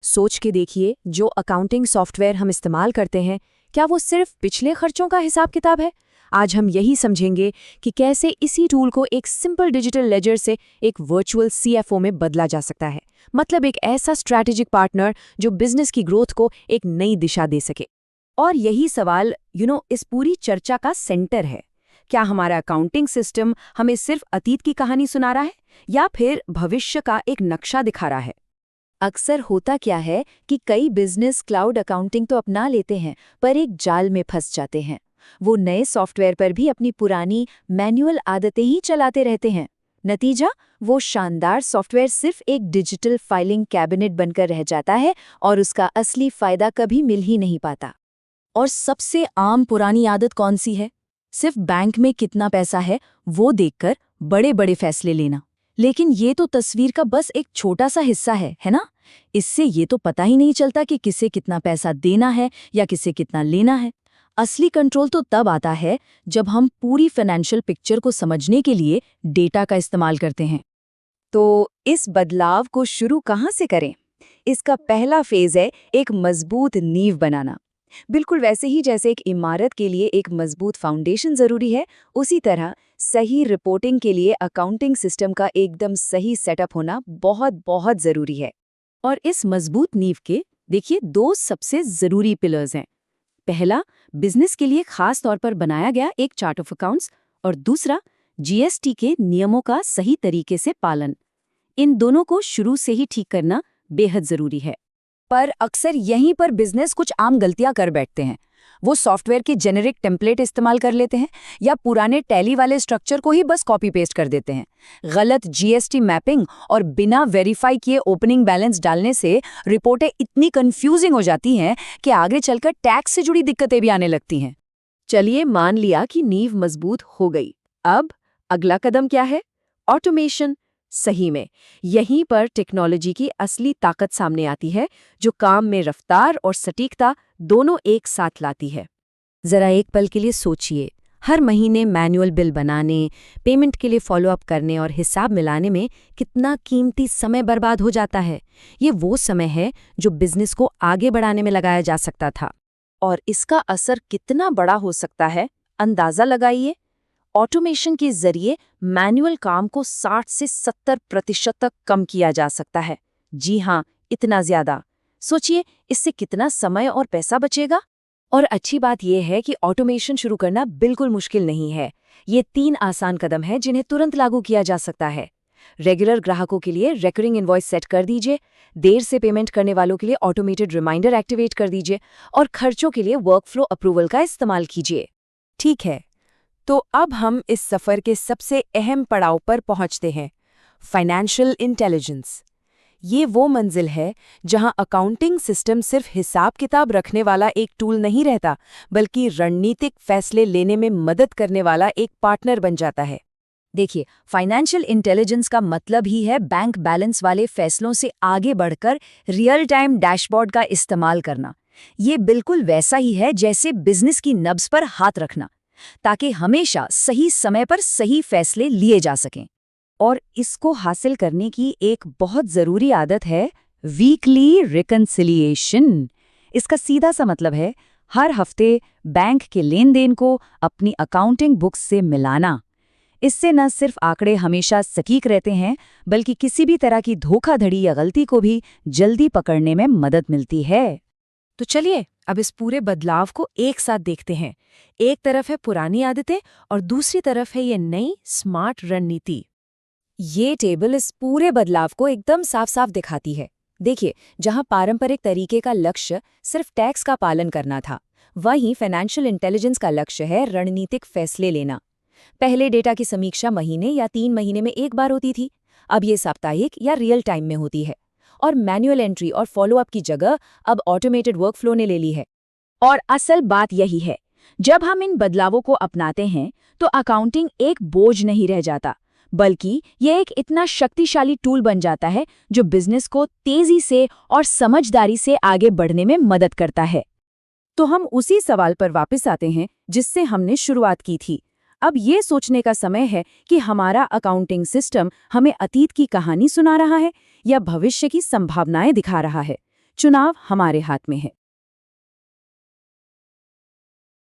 सोच के देखिए, जो अकाउंटिंग सॉफ्टवेयर हम इस्तेमाल करते हैं, क्या वो सिर्फ पिछले खर्चों का हिसाब किताब है? आज हम यही समझेंगे कि कैसे इसी टूल को एक सिंपल डिजिटल लेजर से एक वर्चुअल सीएफओ में बदला जा सकता है। मतलब एक ऐसा स्ट्रैटेजिक पार्टनर जो बिजनेस की ग्रोथ को एक नई दिशा दे सके। और यही सवाल इस पूरी चर्चा का सेंटर है। क्या हमारा अकाउंटिंग सिस्टम हमें सिर्फ अतीत की कहानी सुना रहा है या फिर भविष्य का एक नक्शा दिखा रहा है? अक्सर होता क्या है कि कई बिजनेस क्लाउड अकाउंटिंग तो अपना लेते हैं, पर एक जाल में फंस जाते हैं। वो नए सॉफ्टवेयर पर भी अपनी पुरानी मैनुअल आदतें ही चलाते रहते हैं। नतीजा, वो शानदार सॉफ्टवेयर सिर्फ एक डिजिटल फाइलिंग कैबिनेट बनकर रह जाता है और उसका असली फायदा कभी मिल ही नहीं पाता। और सबसे आम पुरानी आदत कौन सी है? सिर्फ बैंक में कितना पैसा है वो देखकर बड़े बड़े फैसले लेना। लेकिन ये तो तस्वीर का बस एक छोटा सा हिस्सा है ना? इससे ये तो पता ही नहीं चलता कि किसे कितना पैसा देना है या किसे कितना लेना है। असली कंट्रोल तो तब आता है जब हम पूरी फाइनेंशियल पिक्चर को समझने के लिए डेटा का इस्तेमाल करते हैं। तो इस बदलाव को शुरू कहाँ से करें? इसका पहला फेज है एक मजबूत नींव बनाना। बिल्कुल वैसे ही जैसे एक इमारत के लिए एक मजबूत फाउंडेशन जरूरी है, उसी तरह सही रिपोर्टिंग के लिए अकाउंटिंग सिस्टम का एकदम सही सेटअप होना बहुत बहुत जरूरी है। और इस मजबूत नींव के देखिए 2 सबसे जरूरी पिलर्स हैं। पहला, बिजनेस के लिए खास तौर पर बनाया गया एक चार्ट ऑफ अकाउंट्स, और दूसरा, जीएसटी के नियमों का सही तरीके से पालन। इन दोनों को शुरू से ही ठीक करना बेहद जरूरी है। पर अक्सर यहीं पर बिजनेस कुछ आम गलतियां कर बैठते हैं। वो सॉफ्टवेयर के जेनेरिक टेम्पलेट इस्तेमाल कर लेते हैं या पुराने टैली वाले स्ट्रक्चर को ही बस कॉपी पेस्ट कर देते हैं। गलत जीएसटी मैपिंग और बिना वेरीफाई किए ओपनिंग बैलेंस डालने से रिपोर्टें इतनी कंफ्यूजिंग हो जाती हैं कि आगे चलकर टैक्स से जुड़ी दिक्कतें भी आने लगती हैं। चलिए, मान लिया कि नींव मजबूत हो गई। अब अगला कदम क्या है? ऑटोमेशन। सही में यहीं पर टेक्नोलॉजी की असली ताकत सामने आती है, जो काम में रफ्तार और सटीकता दोनों एक साथ लाती है। जरा एक पल के लिए सोचिए, हर महीने मैनुअल बिल बनाने, पेमेंट के लिए फॉलोअप करने और हिसाब मिलाने में कितना कीमती समय बर्बाद हो जाता है। ये वो समय है जो बिजनेस को आगे बढ़ाने में लगाया जा सकता था। और इसका असर कितना बड़ा हो सकता है, अंदाजा लगाइए। ऑटोमेशन के जरिए मैनुअल काम को 60 से 70% तक कम किया जा सकता है। जी हाँ, इतना ज्यादा। सोचिए, इससे कितना समय और पैसा बचेगा। और अच्छी बात यह है कि ऑटोमेशन शुरू करना बिल्कुल मुश्किल नहीं है। ये 3 आसान कदम हैं जिन्हें तुरंत लागू किया जा सकता है। रेगुलर ग्राहकों के लिए रिकरिंग इनवॉइस सेट कर दीजिए, देर से पेमेंट करने वालों के लिए ऑटोमेटेड रिमाइंडर एक्टिवेट कर दीजिए और खर्चों के लिए वर्कफ्लो अप्रूवल का इस्तेमाल कीजिए। ठीक है, तो अब हम इस सफ़र के सबसे अहम पड़ाव पर पहुंचते हैं, फाइनेंशियल इंटेलिजेंस। ये वो मंजिल है जहां अकाउंटिंग सिस्टम सिर्फ हिसाब किताब रखने वाला एक टूल नहीं रहता, बल्कि रणनीतिक फैसले लेने में मदद करने वाला एक पार्टनर बन जाता है। देखिए, फाइनेंशियल इंटेलिजेंस का मतलब ही है बैंक बैलेंस वाले फैसलों से आगे बढ़कर रियल टाइम डैशबोर्ड का इस्तेमाल करना। ये बिल्कुल वैसा ही है जैसे बिजनेस की नब्ज पर हाथ रखना, ताकि हमेशा सही समय पर सही फैसले लिए जा सकें। और इसको हासिल करने की एक बहुत ज़रूरी आदत है वीकली रिकन्सिलिएशन। इसका सीधा सा मतलब है हर हफ्ते बैंक के लेन देन को अपनी अकाउंटिंग बुक्स से मिलाना। इससे न सिर्फ आंकड़े हमेशा सटीक रहते हैं, बल्कि किसी भी तरह की धोखाधड़ी या गलती को भी जल्दी पकड़ने में मदद मिलती है। तो चलिए, अब इस पूरे बदलाव को एक साथ देखते हैं। एक तरफ है पुरानी आदतें और दूसरी तरफ है ये नई स्मार्ट रणनीति। ये टेबल इस पूरे बदलाव को एकदम साफ साफ दिखाती है। देखिए, जहां पारंपरिक तरीके का लक्ष्य सिर्फ टैक्स का पालन करना था, वहीं फाइनेंशियल इंटेलिजेंस का लक्ष्य है रणनीतिक फैसले लेना। पहले डेटा की समीक्षा महीने या 3 महीने में एक बार होती थी, अब ये साप्ताहिक या रियल टाइम में होती है। और मैनुअल एंट्री और फॉलोअप की जगह अब ऑटोमेटेड वर्कफ्लो ने ले ली है। और असल बात यही है, जब हम इन बदलावों को अपनाते हैं तो अकाउंटिंग एक बोझ नहीं रह जाता, बल्कि यह एक इतना शक्तिशाली टूल बन जाता है जो बिजनेस को तेजी से और समझदारी से आगे बढ़ने में मदद करता है। तो हम उसी सवाल पर वापस आते हैं जिससे हमने शुरुआत की थी। अब ये सोचने का समय है कि हमारा अकाउंटिंग सिस्टम हमें अतीत की कहानी सुना रहा है या भविष्य की संभावनाएं दिखा रहा है। चुनाव हमारे हाथ में है।